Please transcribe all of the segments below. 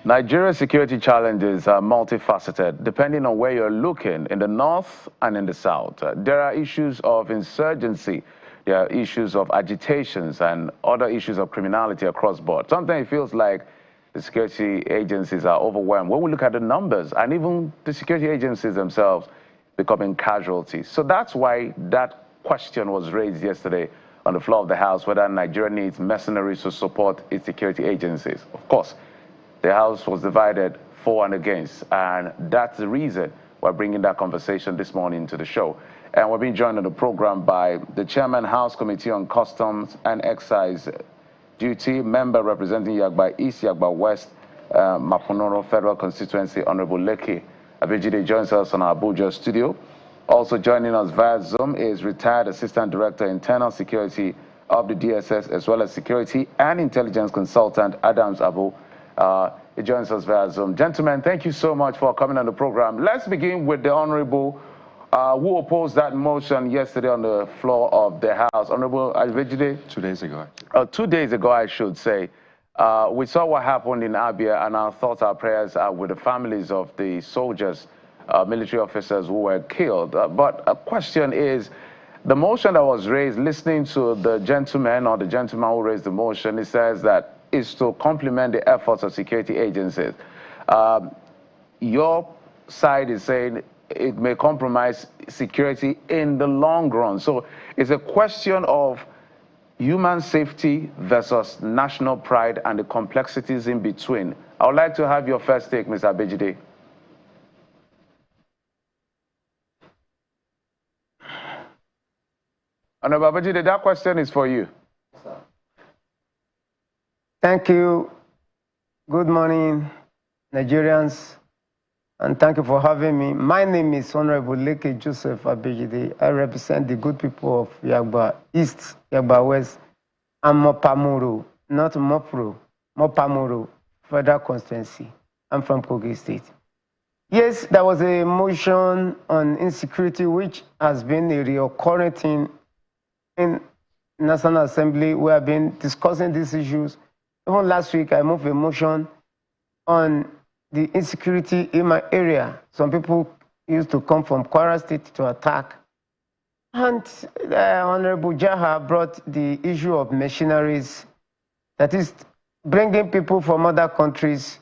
Nigeria's security challenges are multifaceted, depending on where you're looking, in the north and in the south. There are issues of insurgency, there are issues of agitations, and other issues of criminality across board. Sometimes it feels like the security agencies are overwhelmed when we look at the numbers, and even the security agencies themselves becoming casualties. So that's why that question was raised yesterday on the floor of the House, whether Nigeria needs mercenaries to support its security agencies. Of course, the House was divided for and against, and that's the reason we're bringing that conversation this morning to the show. And we're being joined on the program by the Chairman, House Committee on Customs and Excise Duty, member representing Yagba East, Yagba West, Maponoro Federal Constituency, Honorable Leke Abejide joins us on our Abuja studio. Also joining us via Zoom is retired Assistant Director, Internal Security of the DSS, as well as Security and Intelligence Consultant Adams Abu. He joins us via Zoom. Gentlemen, thank you so much for coming on the program. Let's begin with the Honorable who opposed that motion yesterday on the floor of the House. Honorable Abejide? 2 days ago. 2 days ago, I should say. We saw what happened in Abia, and our thoughts, our prayers are with the families of the soldiers, military officers who were killed. But a question is, the motion that was raised, listening to the gentleman or the gentleman who raised the motion, it says that is to complement the efforts of security agencies. Your side is saying it may compromise security in the long run. So it's a question of human safety versus national pride and the complexities in between. I would like to have your first take, Mr. Abejide. Honorable Abejide, that question is for you. Thank you. Good morning, Nigerians, and thank you for having me. My name is Honorable Leke Joseph Abejide. I represent the good people of Yagba East, Yagba West, and Mopamuru, not Mopro, Mopamuru Federal Constituency. I'm from Kogi State. Yes, there was a motion on insecurity, which has been a recurring thing in National Assembly. We have been discussing these issues. Even last week, I moved a motion on the insecurity in my area. Some people used to come from Kwara State to attack. And Honorable Jaha brought the issue of mercenaries, that is bringing people from other countries,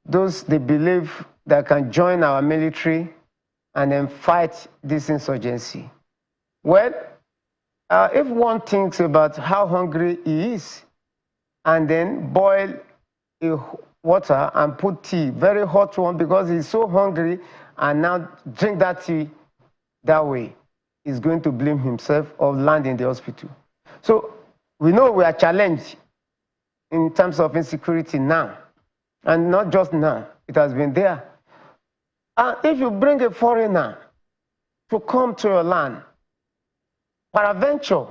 those they believe that can join our military and then fight this insurgency. Well, if one thinks about how hungry he is, and then boil water and put tea, very hot one, because he's so hungry, and now drink that tea that way, he's going to blame himself or land in the hospital. So we know we are challenged in terms of insecurity now, and not just now, it has been there. And if you bring a foreigner to come to your land, peradventure,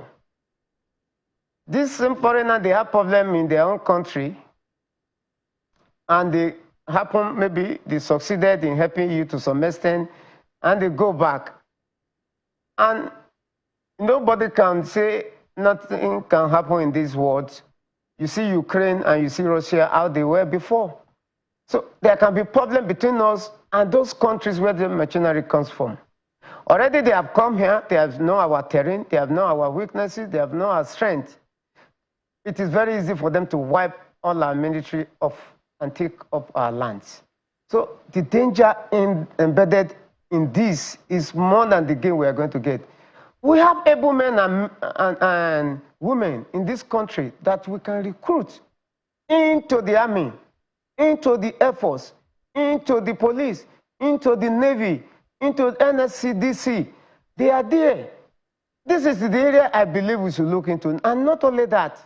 this same foreigner, they have problem in their own country, and they happen, maybe they succeeded in helping you to some extent, and they go back. And nobody can say nothing can happen in this world. You see Ukraine and you see Russia, how they were before. So there can be problem between us and those countries where the machinery comes from. Already they have come here, they have known our terrain, they have known our weaknesses, they have known our strength. It is very easy for them to wipe all our military off and take up our lands. So the danger embedded in this is more than the gain we are going to get. We have able men and women in this country that we can recruit into the army, into the Air Force, into the police, into the Navy, into NSCDC. They are there. This is the area I believe we should look into. And not only that,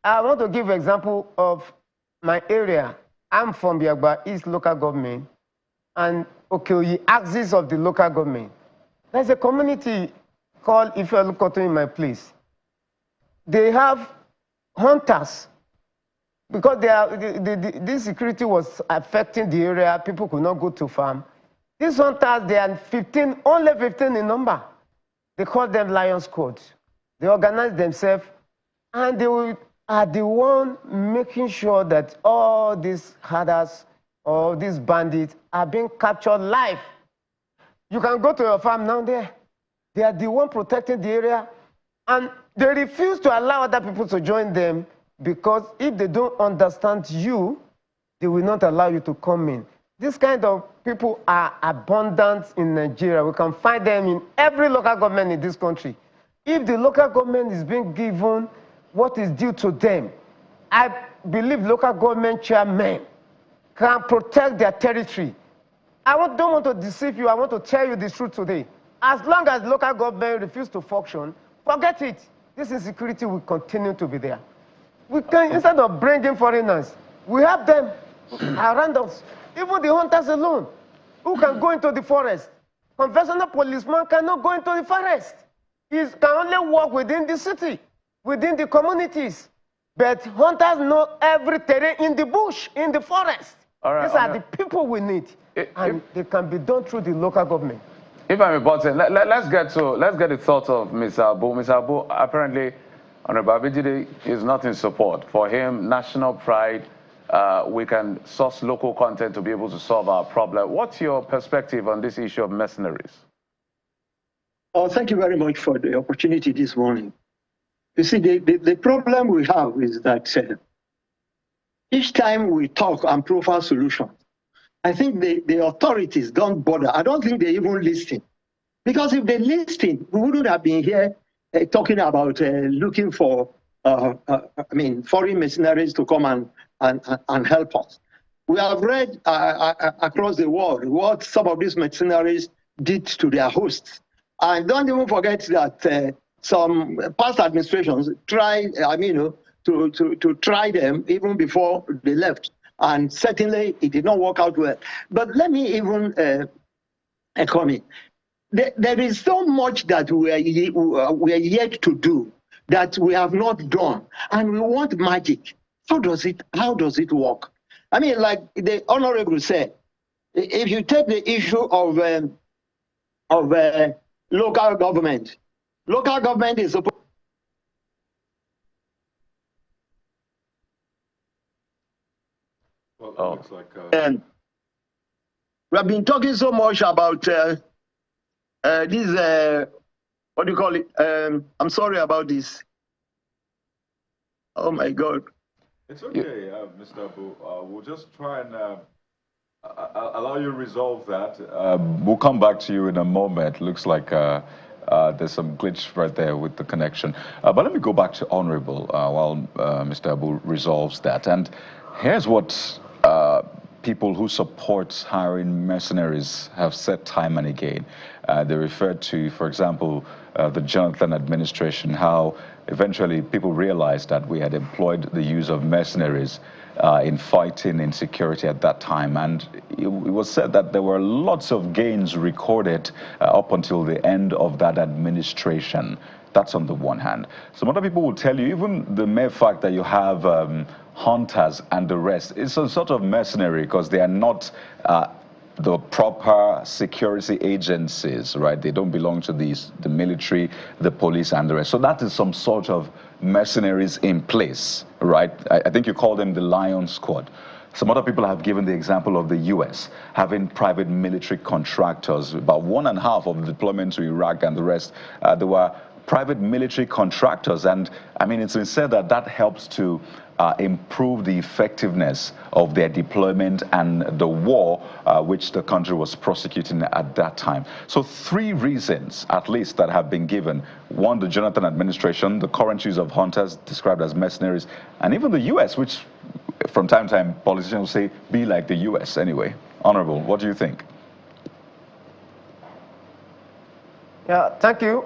I want to give an example of my area. I'm from Yagba East local government, and Okeoyi axis of the local government. There's a community called Ifelukoto in my place. They have hunters, because this security was affecting the area, people could not go to farm. These hunters, they are 15, only 15 in number. They call them Lion Squad. They organize themselves, and they will are the one making sure that all these herders or these bandits are being captured live. You can go to your farm now there. They are the one protecting the area, and they refuse to allow other people to join them because if they don't understand you, they will not allow you to come in. This kind of people are abundant in Nigeria. We can find them in every local government in this country. If the local government is being given what is due to them, I believe local government chairmen can protect their territory. Don't want to deceive you. I want to tell you the truth today. As long as local government refuse to function, forget it. This insecurity will continue to be there. We can, instead of bringing foreigners, we have them around us. Even the hunters alone, who can go into the forest. Conventional policeman cannot go into the forest. He can only work within the city, within the communities. But hunters know every terrain in the bush, in the forest. All right, these are the people we need, and they can be done through the local government. If I'm about to, let's get the thoughts of Mr. Abu. Mr. Abu, apparently, Honorable Abejide is not in support. For him, national pride, we can source local content to be able to solve our problem. What's your perspective on this issue of mercenaries? Oh, thank you very much for the opportunity this morning. You see, the problem we have is that each time we talk and profile solutions, I think the authorities don't bother. I don't think they even listen. Because if they listen, we wouldn't have been here talking about looking for, foreign mercenaries to come and help us. We have read across the world what some of these mercenaries did to their hosts. And don't even forget that some past administrations tried, to try them even before they left. And certainly it did not work out well. But let me even comment. There is so much that we are yet to do that we have not done. And we want magic. How does it work? I mean, like the Honorable said, if you take the issue of local government is supposed. Well, looks like, we have been talking so much about this, what do you call it? I'm sorry about this. Oh my God. It's okay, Mr. Abu. We'll just try and allow you to resolve that. We'll come back to you in a moment. Looks like there's some glitch right there with the connection. But let me go back to Honorable while Mr. Abu resolves that. And here's what people who support hiring mercenaries have said time and again. They referred to, for example, the Jonathan administration, how eventually people realized that we had employed the use of mercenaries in fighting insecurity at that time. And it was said that there were lots of gains recorded up until the end of that administration. That's on the one hand. Some other people will tell you, even the mere fact that you have hunters and the rest, it's a sort of mercenary because they are not the proper security agencies, right? They don't belong to the military, the police, and the rest. So that is some sort of mercenaries in place, right? I think you call them the Lion Squad. Some other people have given the example of the U.S. having private military contractors. About 1.5 of the deployment to Iraq and the rest, there were private military contractors. And I mean, it's been said that that helps to improve the effectiveness of their deployment and the war which the country was prosecuting at that time. So 3 reasons, at least, that have been given. 1, the Jonathan administration, the current use of hunters described as mercenaries, and even the U.S., which from time to time politicians say, be like the U.S. anyway. Honorable, what do you think? Yeah, thank you.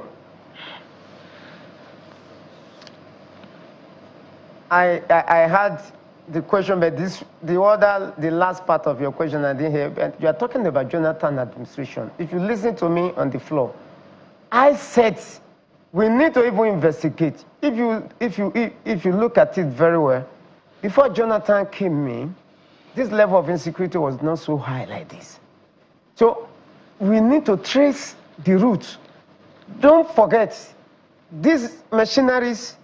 I had the question, but the last part of your question I didn't hear. You are talking about Jonathan administration. If you listen to me on the floor, I said we need to even investigate. If you look at it very well, before Jonathan came in, this level of insecurity was not so high like this. So we need to trace the roots. Don't forget, these machineries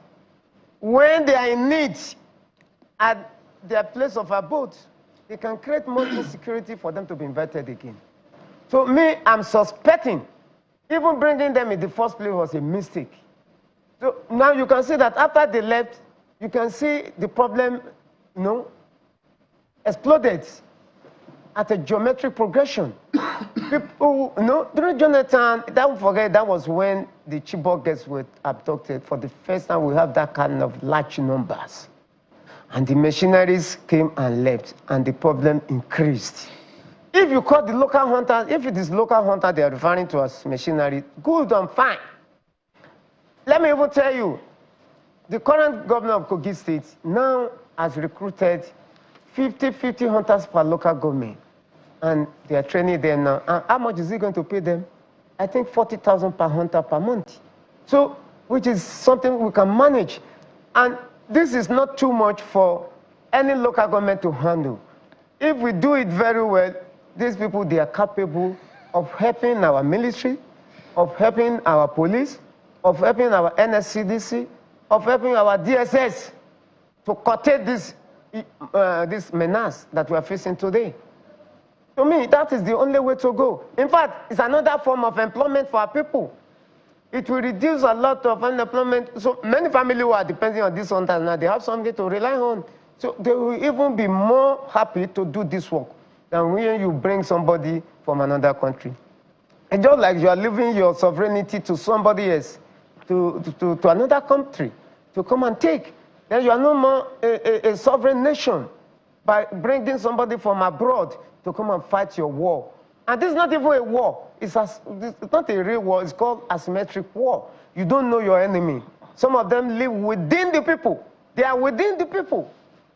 when they are in need at their place of abode, they can create more insecurity for them to be invited again. So me, I'm suspecting even bringing them in the first place was a mistake. So now you can see that after they left, you can see the problem, exploded at a geometric progression. People, during Jonathan, don't forget, that was when the Chibok girls were abducted. For the first time, we have that kind of large numbers. And the mercenaries came and left, and the problem increased. If you call the local hunters, if it is local hunter they are referring to as mercenary, good and fine. Let me even tell you, the current governor of Kogi State now has recruited 50 hunters per local government. And they are training them now. And how much is he going to pay them? I think 40,000 per hunter per month. So, which is something we can manage. And this is not too much for any local government to handle. If we do it very well, these people, they are capable of helping our military, of helping our police, of helping our NSCDC, of helping our DSS to curtail this menace that we are facing today. To me, that is the only way to go. In fact, it's another form of employment for our people. It will reduce a lot of unemployment. So many families who are depending on this hunters now, they have something to rely on. So they will even be more happy to do this work than when you bring somebody from another country. It's just like you are leaving your sovereignty to somebody else, to another country, to come and take. Then you are no more a sovereign nation by bringing somebody from abroad to come and fight your war. And this is not even a war. It's not a real war. It's called asymmetric war. You don't know your enemy. Some of them live within the people. They are within the people.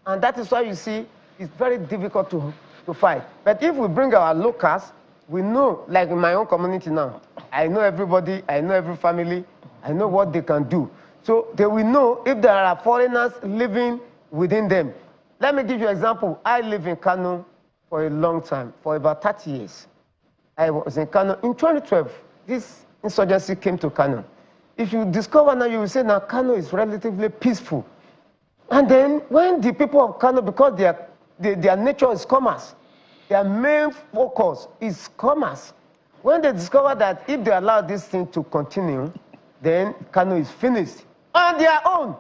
And that is why you see it's very difficult to fight. But if we bring our locals, we know, like in my own community now, I know everybody, I know every family, I know what they can do. So they will know if there are foreigners living within them. Let me give you an example. I live in Kano for a long time, for about 30 years. I was in Kano. In 2012, this insurgency came to Kano. If you discover now, you will say now Kano is relatively peaceful. And then when the people of Kano, because their nature is commerce, their main focus is commerce. When they discover that if they allow this thing to continue, then Kano is finished. On their own,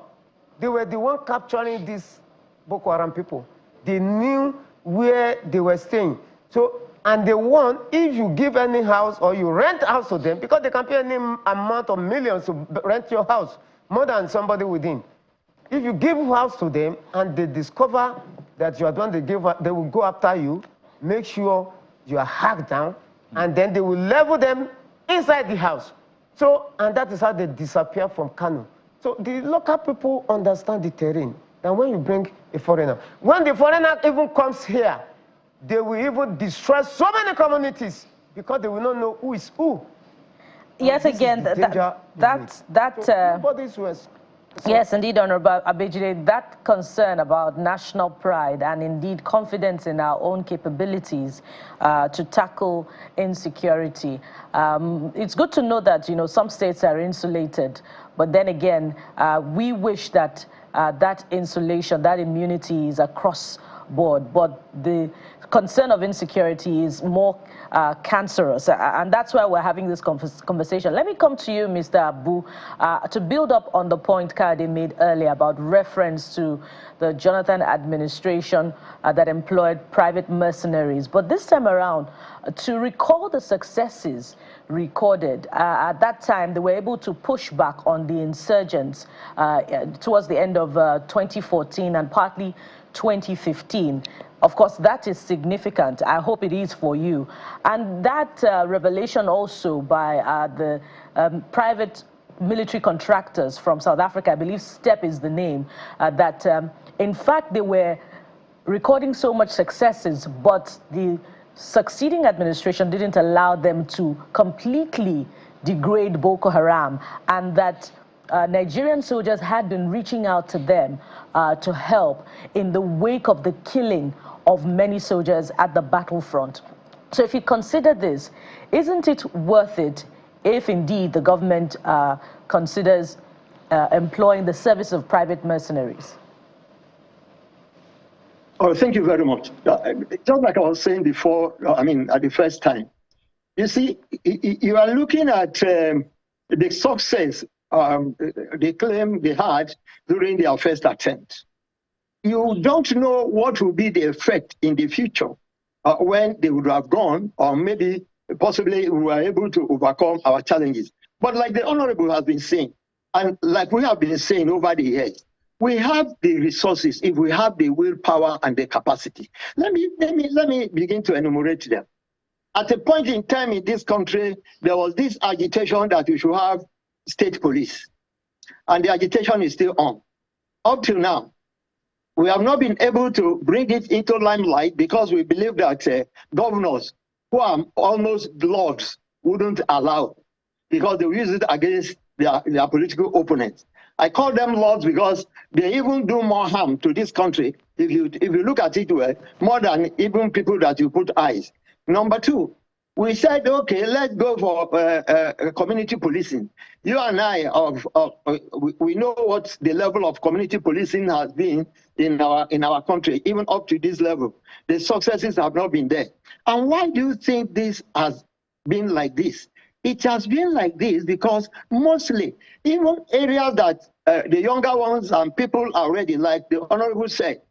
they were the one capturing these Boko Haram people. They knew where they were staying. So, and they want, if you give any house or you rent house to them, because they can pay any amount of millions to rent your house, more than somebody within. If you give house to them and they discover that you are the one they will go after you, make sure you are hacked down, and then they will level them inside the house. So, and that is how they disappear from Kano. So the local people understand the terrain. And when you bring a foreigner, when the foreigner even comes here, they will even destroy so many communities because they will not know who is who. Yes, again, yes, indeed, Honorable Abejide, that concern about national pride and indeed confidence in our own capabilities to tackle insecurity. It's good to know that, some states are insulated, but then again, we wish that that insulation, that immunity is across board, but the concern of insecurity is more cancerous, and that's why we're having this conversation. Let me come to you, Mr. Abu, to build up on the point Kade made earlier about reference to the Jonathan administration that employed private mercenaries. But this time around, to recall the successes recorded, at that time they were able to push back on the insurgents towards the end of 2014 and partly 2015. Of course, that is significant. I hope it is for you. And that revelation also by the private military contractors from South Africa, I believe STEP is the name, that in fact they were recording so much successes, but the succeeding administration didn't allow them to completely degrade Boko Haram, and that Nigerian soldiers had been reaching out to them to help in the wake of the killing of many soldiers at the battlefront. So if you consider this, isn't it worth it if indeed the government considers employing the service of private mercenaries? Oh, thank you very much. Just like I was saying before, at the first time, you see, you are looking at the success they claim they had during their first attempt. You don't know what will be the effect in the future when they would have gone, or maybe possibly we were able to overcome our challenges. But like the Honorable has been saying, and like we have been saying over the years, we have the resources if we have the willpower and the capacity. Let me begin to enumerate them. At a point in time in this country, there was this agitation that we should have state police, and the agitation is still on. Up till now, we have not been able to bring it into limelight because we believe that governors who are almost lords wouldn't allow, because they will use it against their political opponents. I call them lords because they even do more harm to this country, if you look at it well, more than even people that you put eyes. Number two, we said, okay, let's go for community policing. You and I, we know what the level of community policing has been in our country, even up to this level. The successes have not been there. And why do you think this has been like this? It has been like this because mostly, even areas that the younger ones and people are ready, like the Honorable said,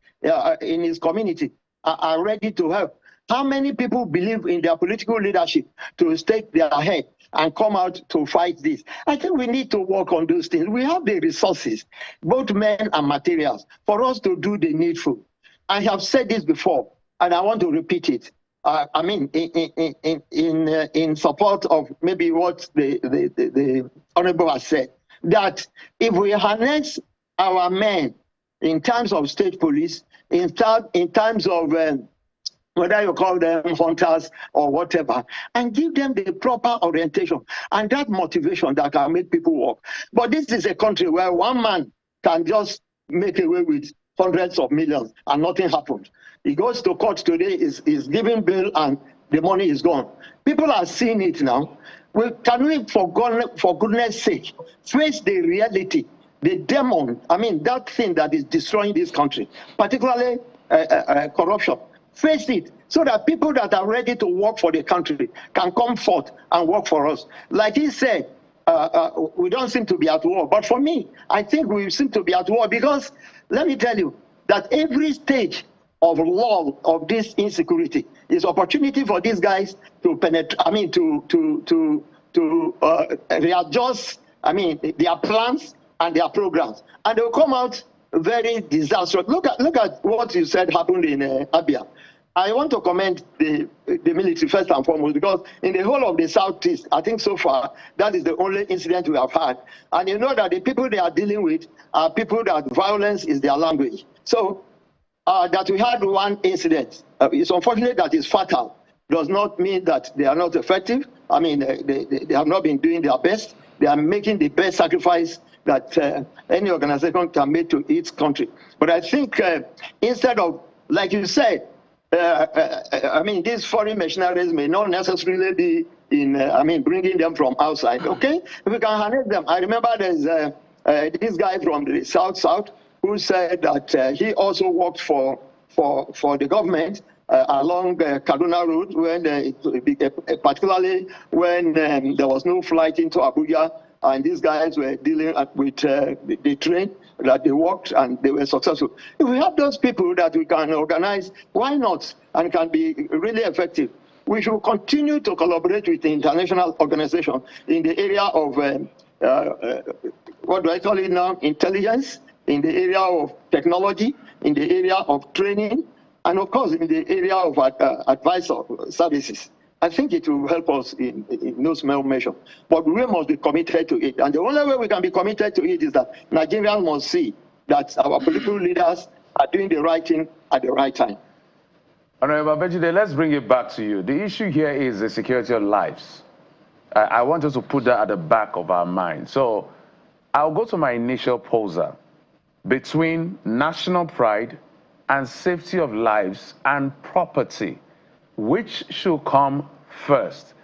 in his community, are ready to help. How many people believe in their political leadership to stake their head and come out to fight this? I think we need to work on those things. We have the resources, both men and materials, for us to do the needful. I have said this before, and I want to repeat it. In support of maybe what the Honorable has said, that if we harness our men in terms of state police, in terms of whether you call them hunters or whatever, and give them the proper orientation and that motivation that can make people work. But this is a country where one man can just make away with hundreds of millions and nothing happens. He goes to court today, is giving bail, and the money is gone. People are seeing it now. Can we, for goodness sake, face the reality, the demon, that thing that is destroying this country, particularly corruption. Face it so that people that are ready to work for the country can come forth and work for us. Like he said, we don't seem to be at war. But for me, I think we seem to be at war because, let me tell you, that every stage of law of this insecurity is opportunity for these guys to penetrate, to readjust, their plans and their programs, and they'll come out very disastrous. Look at what you said happened in Abia. I want to commend the military first and foremost, because in the whole of the Southeast, I think so far, that is the only incident we have had. And you know that the people they are dealing with are people that violence is their language. So that we had one incident, it's unfortunate that it's fatal, does not mean that they are not effective. They have not been doing their best. They are making the best sacrifice that any organization can make to its country. But I think instead of, like you said, these foreign mercenaries may not necessarily be in, bringing them from outside, okay? If we can harness them. I remember there's this guy from the South who said that he also worked for the government along Kaduna Road, when particularly when there was no flight into Abuja, and these guys were dealing with the train that they worked, and they were successful. If we have those people that we can organize, why not, and can be really effective? We should continue to collaborate with the international organization in the area of, what do I call it now, intelligence, in the area of technology, in the area of training, and of course in the area of advisor services. I think it will help us in no small measure. But we must be committed to it. And the only way we can be committed to it is that Nigerians must see that our political leaders are doing the right thing at the right time. Honorable Abejide, let's bring it back to you. The issue here is the security of lives. I want us to put that at the back of our mind. So I'll go to my initial poser. Between national pride and safety of lives and property, which should come first?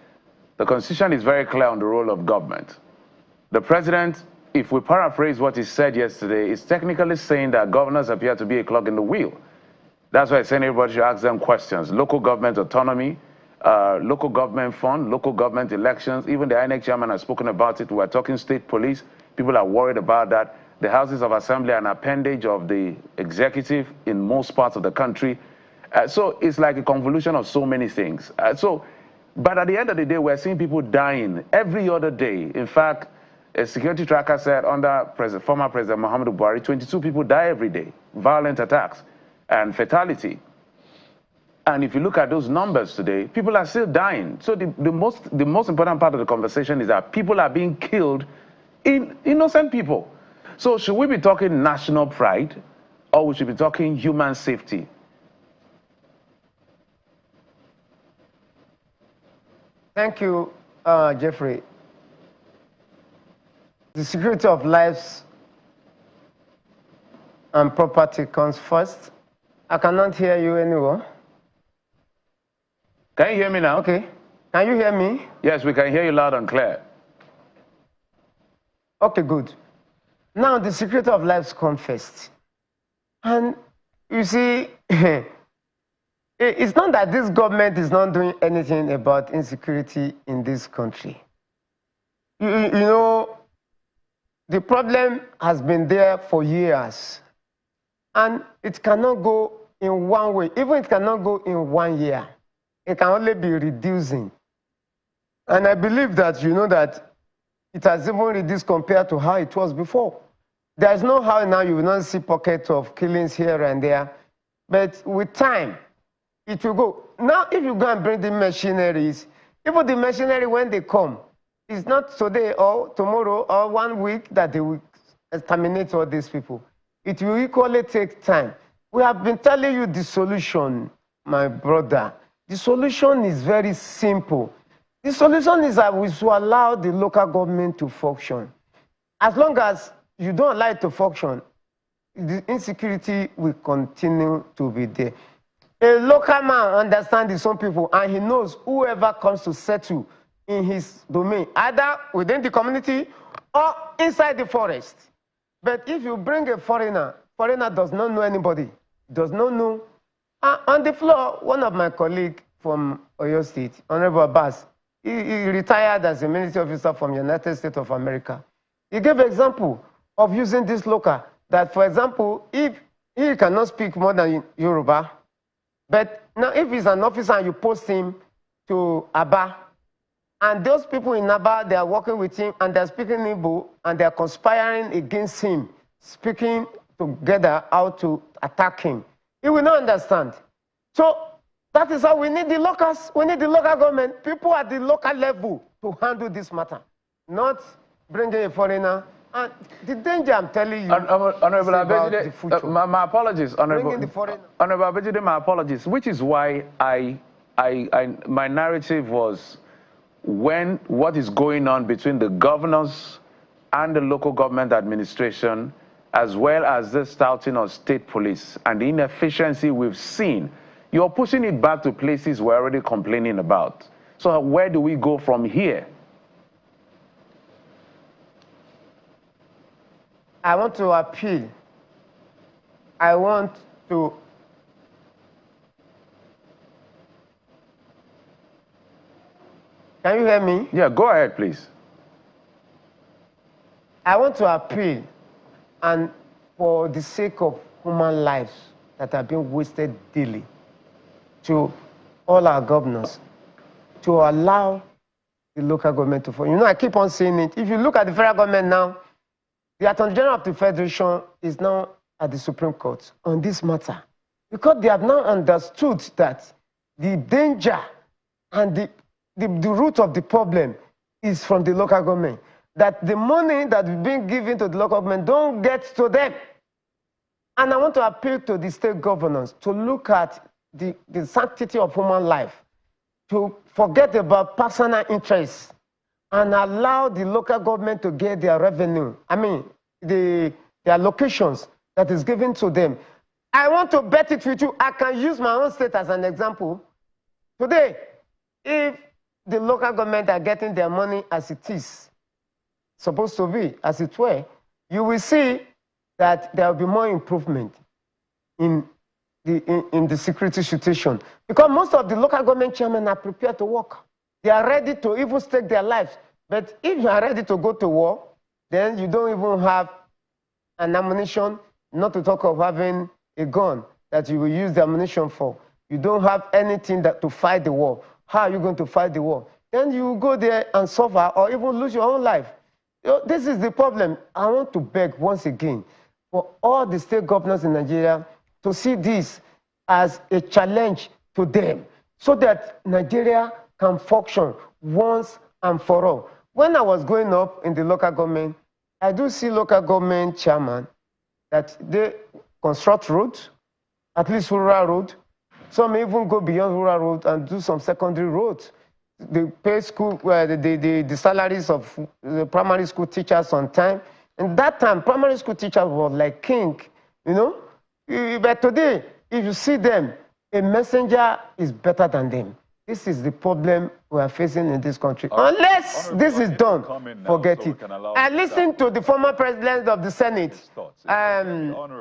The Constitution is very clear on the role of government. The president if we paraphrase what he said yesterday, it's technically saying that governors appear to be a clog in the wheel. That's why I'm saying everybody should ask them questions. Local government autonomy, local government fund, local government elections. Even the INEC chairman has spoken about it. We're talking state police. People are worried about that. The houses of assembly are an appendage of the executive in most parts of the country. So it's like a convolution of so many things. But at the end of the day, we're seeing people dying every other day. In fact, a security tracker said under former President Muhammadu Buhari, 22 people die every day, violent attacks and fatality. And if you look at those numbers today, people are still dying. So the most important part of the conversation is that people are being killed in innocent people. So should we be talking national pride, or we should be talking human safety? Thank you, Jeffrey. The security of lives and property comes first. I cannot hear you anymore. Can you hear me now? Okay. Can you hear me? Yes, we can hear you loud and clear. Okay, good. Now the security of lives comes first. And you see, it's not that this government is not doing anything about insecurity in this country. You know, the problem has been there for years. And it cannot go in one way. Even it cannot go in 1 year. It can only be reducing. And I believe that you know that it has even reduced compared to how it was before. There is no how now you will not see pockets of killings here and there. But with time, it will go. Now, if you go and bring the machineries, even the machinery, when they come, it's not today or tomorrow or 1 week that they will exterminate all these people. It will equally take time. We have been telling you the solution, my brother. The solution is very simple. The solution is that we should allow the local government to function. As long as you don't allow it to function, the insecurity will continue to be there. A local man understands his own people, and he knows whoever comes to settle in his domain, either within the community or inside the forest. But if you bring a foreigner does not know anybody, does not know. On the floor, one of my colleagues from Oyo State, Honorable Abbas, he retired as a military officer from the United States of America. He gave an example of using this local, that, for example, if he cannot speak more than Yoruba, but now if he's an officer and you post him to Aba, and those people in Aba, they are working with him and they're speaking Igbo and they're conspiring against him, speaking together how to attack him, he will not understand. So that is how we need the locals. We need the local government, people at the local level to handle this matter, not bringing a foreigner. And the danger, I'm telling you, Honorable Abejide, my apologies, Honorable Abejide, my apologies, which is why my narrative was what is going on between the governors and the local government administration, as well as the starting of state police and the inefficiency we've seen. You're pushing it back to places we're already complaining about. So where do we go from here? I want to appeal. I want to Can you hear me? Yeah, go ahead, please. I want to appeal, and for the sake of human lives that are being wasted daily, to all our governors to allow the local government to follow. You know, I keep on saying it. If you look at the federal government now, the Attorney General of the Federation is now at the Supreme Court on this matter, because they have now understood that the danger and the root of the problem is from the local government, that the money that is being given to the local government don't get to them. And I want to appeal to the state governors to look at the sanctity of human life, to forget about personal interests and allow the local government to get their revenue, their allocations that is given to them. I want to bet it with you. I can use my own state as an example. Today, if the local government are getting their money as it is, supposed to be, as it were, you will see that there will be more improvement in the security situation. Because most of the local government chairmen are prepared to work. They are ready to even stake their lives. But if you are ready to go to war, then you don't even have an ammunition, not to talk of having a gun that you will use the ammunition for. You don't have anything to fight the war. How are you going to fight the war? Then you go there and suffer or even lose your own life. This is the problem. I want to beg once again for all the state governors in Nigeria to see this as a challenge to them so that Nigeria can function once and for all. When I was growing up in the local government, I do see local government chairman that they construct roads, at least rural road. Some even go beyond rural road and do some secondary roads. They pay school, the salaries of the primary school teachers on time. And that time, primary school teachers were like king, you know? But today, if you see them, a messenger is better than them. This is the problem we are facing in this country. Unless this is done, forget it. I listened to the former president of the Senate, Senator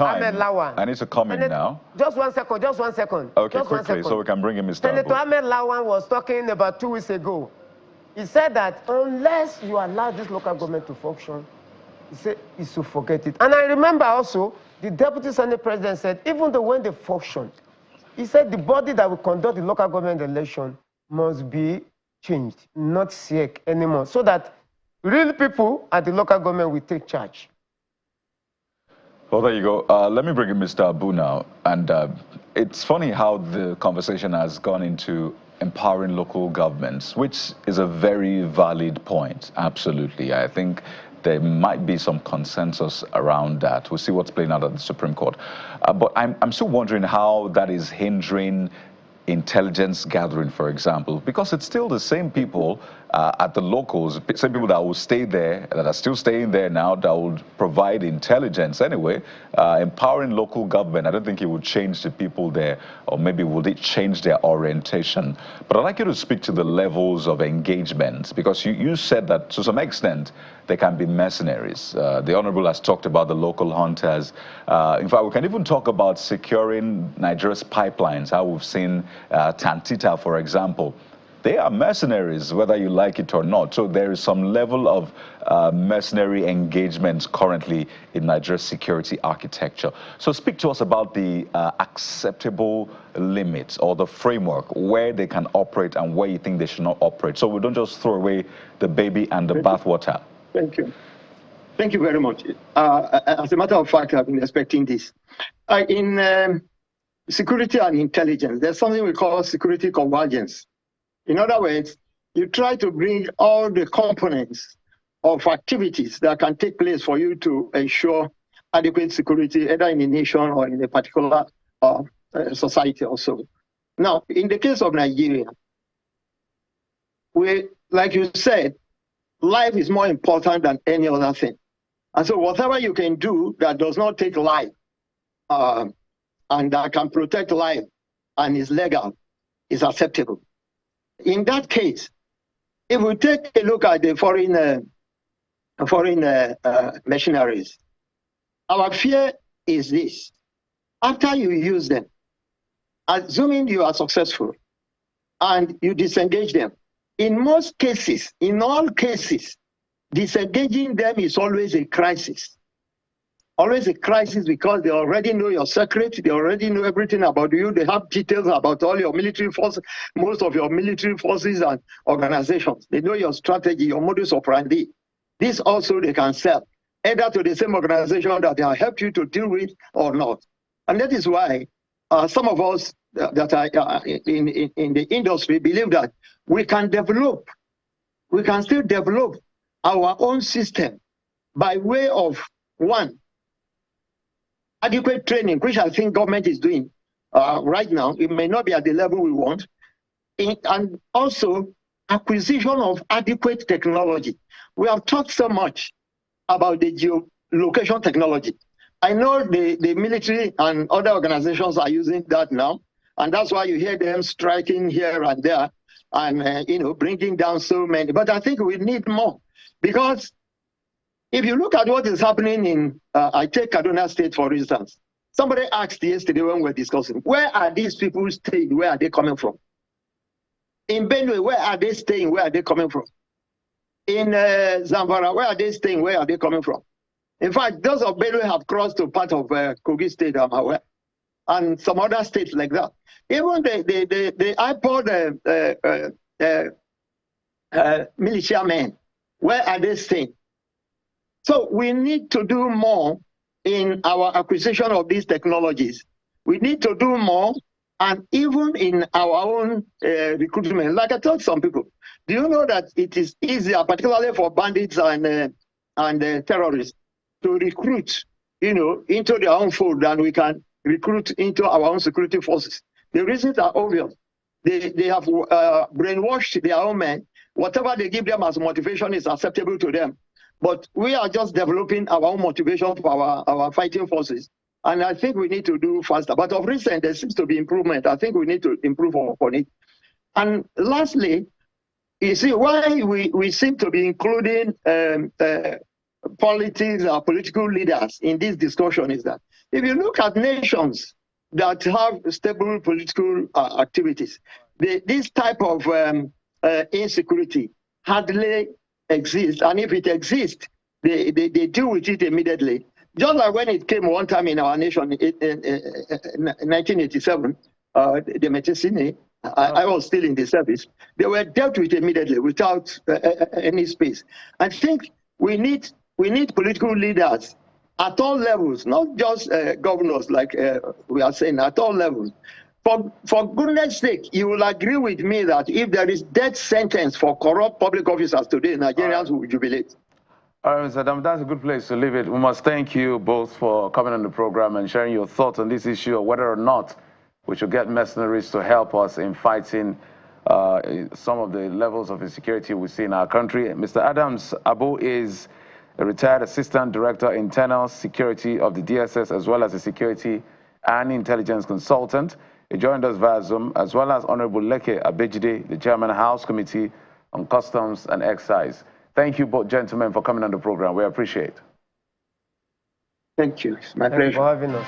Ahmed Lawan. I need to comment now. Just 1 second, just 1 second. Okay, quickly, so we can bring in Mr. Senator Ahmed Lawan was talking about 2 weeks ago. He said that unless you allow this local government to function, he said he should forget it. And I remember also, the Deputy Senate President said, even though when they function, he said the body that will conduct the local government election must be changed, not SIEC anymore, so that real people at the local government will take charge. Well, there you go. Let me bring in Mr. Abu now. And it's funny how the conversation has gone into empowering local governments, which is a very valid point. Absolutely. I think there might be some consensus around that. We'll see what's playing out at the Supreme Court. But I'm still wondering how that is hindering intelligence gathering, for example, because it's still the same people at the locals, same people that will stay there, that are still staying there now, that will provide intelligence anyway, empowering local government. I don't think it would change the people there, or maybe would it change their orientation? But I'd like you to speak to the levels of engagement, because you said that to some extent there can be mercenaries. The Honorable has talked about the local hunters. In fact, we can even talk about securing Nigeria's pipelines, how we've seen Tantita, for example. They are mercenaries, whether you like it or not. So there is some level of mercenary engagements currently in Nigeria's security architecture. So speak to us about the acceptable limits or the framework where they can operate and where you think they should not operate. So we don't just throw away the baby and the bathwater. Thank you. Thank you very much. As a matter of fact, I've been expecting this. In security and intelligence, there's something we call security convergence. In other words, you try to bring all the components of activities that can take place for you to ensure adequate security, either in a nation or in a particular society also. Now, in the case of Nigeria, like you said, life is more important than any other thing. And so whatever you can do that does not take life and that can protect life and is legal is acceptable. In that case, if we take a look at the foreign mercenaries, our fear is this. After you use them, assuming you are successful and you disengage them, in most cases, in all cases, disengaging them is always a crisis. Always a crisis because they already know your secret, they already know everything about you, they have details about all your military forces, most of your military forces and organizations. They know your strategy, your modus operandi. This also they can sell, either to the same organization that they have helped you to deal with or not. And that is why some of us that are in the industry believe that we can still develop our own system by way of, one, adequate training, which I think government is doing right now. It may not be at the level we want. And also acquisition of adequate technology. We have talked so much about the geolocation technology. I know the military and other organizations are using that now, and that's why you hear them striking here and there and bringing down so many. But I think we need more, because if you look at what is happening in, I take Kaduna State for instance. Somebody asked yesterday when we were discussing, where are these people staying? Where are they coming from? In Benue, where are they staying? Where are they coming from? In Zamfara, where are they staying? Where are they coming from? In fact, those of Benue have crossed to part of Kogi State, I'm aware, and some other states like that. Even the IPOD militiamen, where are they staying? So we need to do more in our acquisition of these technologies. We need to do more, and even in our own recruitment. Like I told some people, do you know that it is easier, particularly for bandits and terrorists, to recruit, into their own fold than we can recruit into our own security forces? The reasons are obvious. They have brainwashed their own men. Whatever they give them as motivation is acceptable to them. But we are just developing our own motivation for our fighting forces. And I think we need to do faster. But of recent, there seems to be improvement. I think we need to improve upon it. And lastly, you see, why we seem to be including politics or political leaders in this discussion is that if you look at nations that have stable political activities, this type of insecurity hardly exists. And if it exists, they deal with it immediately. Just like when it came one time in our nation in 1987, the Mercenaries, I was still in the service, they were dealt with immediately without any space. I think we need political leaders at all levels, not just governors like we are saying, at all levels. For goodness sake, you will agree with me that if there is death sentence for corrupt public officers today, Nigerians will jubilate. All right, Mr. Adam, that's a good place to leave it. We must thank you both for coming on the program and sharing your thoughts on this issue of whether or not we should get mercenaries to help us in fighting some of the levels of insecurity we see in our country. Mr. Adams Abu is a retired Assistant Director, Internal Security of the DSS, as well as a security and intelligence consultant. He joined us via Zoom, as well as Honorable Leke Abejide, the Chairman of the House Committee on Customs and Excise. Thank you both gentlemen for coming on the program. We appreciate it. Thank you. It's my pleasure. Thank you for having us.